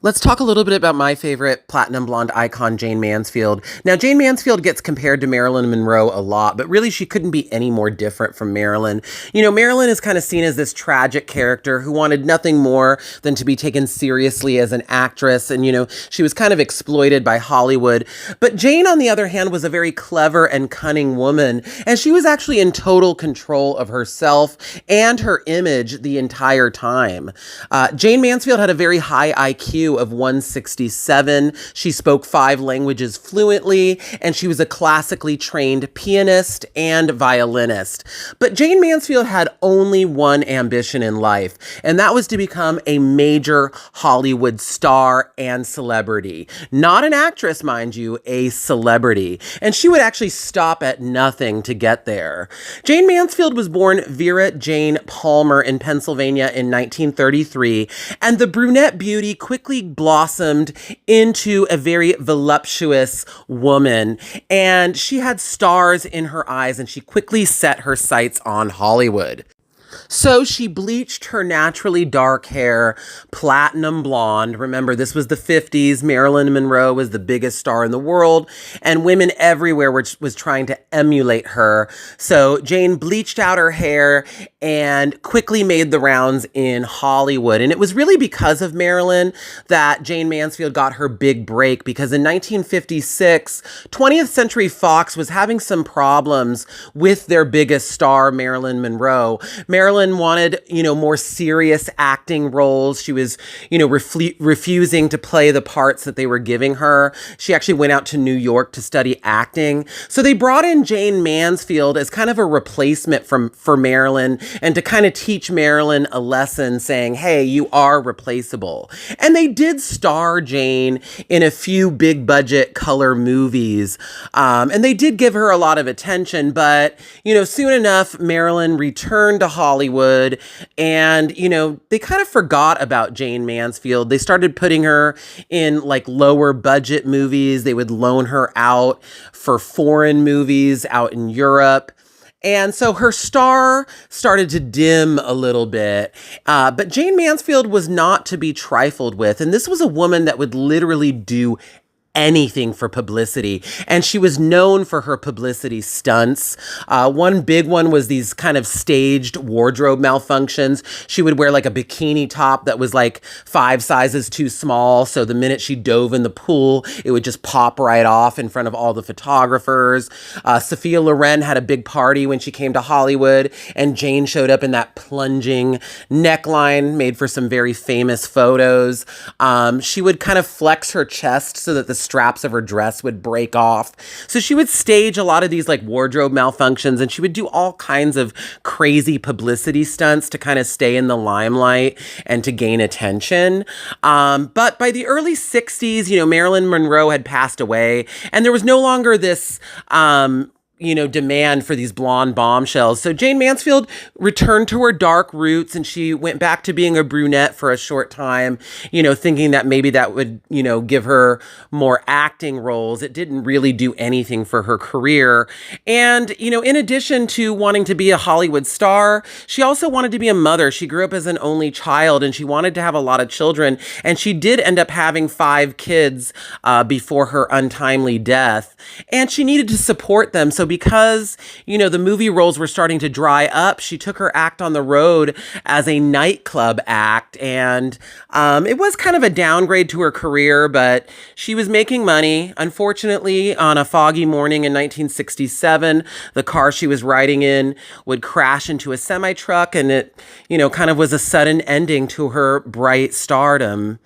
Let's talk a little bit about my favorite platinum blonde icon, Jayne Mansfield. Now, Jayne Mansfield gets compared to Marilyn Monroe a lot, but really she couldn't be any more different from Marilyn. Marilyn is kind of seen as this tragic character who wanted nothing more than to be taken seriously as an actress, and, she was kind of exploited by Hollywood. But Jayne, on the other hand, was a very clever and cunning woman, and she was actually in total control of herself and her image the entire time. Jayne Mansfield had a very high IQ of 167. She spoke 5 languages fluently, and she was a classically trained pianist and violinist. But Jayne Mansfield had only one ambition in life, and that was to become a major Hollywood star and celebrity. Not an actress, mind you, a celebrity. And she would actually stop at nothing to get there. Jayne Mansfield was born Vera Jane Palmer in Pennsylvania in 1933, and the brunette beauty quickly blossomed into a very voluptuous woman, and she had stars in her eyes, and she quickly set her sights on Hollywood. So she bleached her naturally dark hair platinum blonde. Remember, this was the 50s. Marilyn Monroe was the biggest star in the world, and women everywhere was trying to emulate her. So Jayne bleached out her hair and quickly made the rounds in Hollywood. And it was really because of Marilyn that Jayne Mansfield got her big break, because in 1956, 20th Century Fox was having some problems with their biggest star, Marilyn Monroe. Marilyn wanted, more serious acting roles. She was, refusing to play the parts that they were giving her. She actually went out to New York to study acting. So they brought in Jayne Mansfield as kind of a replacement for Marilyn, and to kind of teach Marilyn a lesson, saying, hey, you are replaceable. And they did star Jayne in a few big budget color movies. And they did give her a lot of attention, but, soon enough, Marilyn returned to Hollywood, and, they kind of forgot about Jayne Mansfield. They started putting her in like lower budget movies. They would loan her out for foreign movies out in Europe. And so her star started to dim a little bit. But Jayne Mansfield was not to be trifled with. And this was a woman that would literally do anything for publicity. And she was known for her publicity stunts. One big one was these kind of staged wardrobe malfunctions. She would wear like a bikini top that was like 5 sizes too small. So the minute she dove in the pool, it would just pop right off in front of all the photographers. Sophia Loren had a big party when she came to Hollywood, and Jayne showed up in that plunging neckline made for some very famous photos. She would kind of flex her chest so that the straps of her dress would break off. So she would stage a lot of these like wardrobe malfunctions, and she would do all kinds of crazy publicity stunts to kind of stay in the limelight and to gain attention. But by the early 60s, Marilyn Monroe had passed away, and there was no longer this, demand for these blonde bombshells. So Jayne Mansfield returned to her dark roots, and she went back to being a brunette for a short time, thinking that maybe that would, give her more acting roles. It didn't really do anything for her career. And, in addition to wanting to be a Hollywood star, she also wanted to be a mother. She grew up as an only child, and she wanted to have a lot of children. And she did end up having 5 kids before her untimely death. And she needed to support them. So because, the movie roles were starting to dry up, she took her act on the road as a nightclub act. And it was kind of a downgrade to her career, but she was making money. Unfortunately, on a foggy morning in 1967, the car she was riding in would crash into a semi-truck, and it, kind of was a sudden ending to her bright stardom.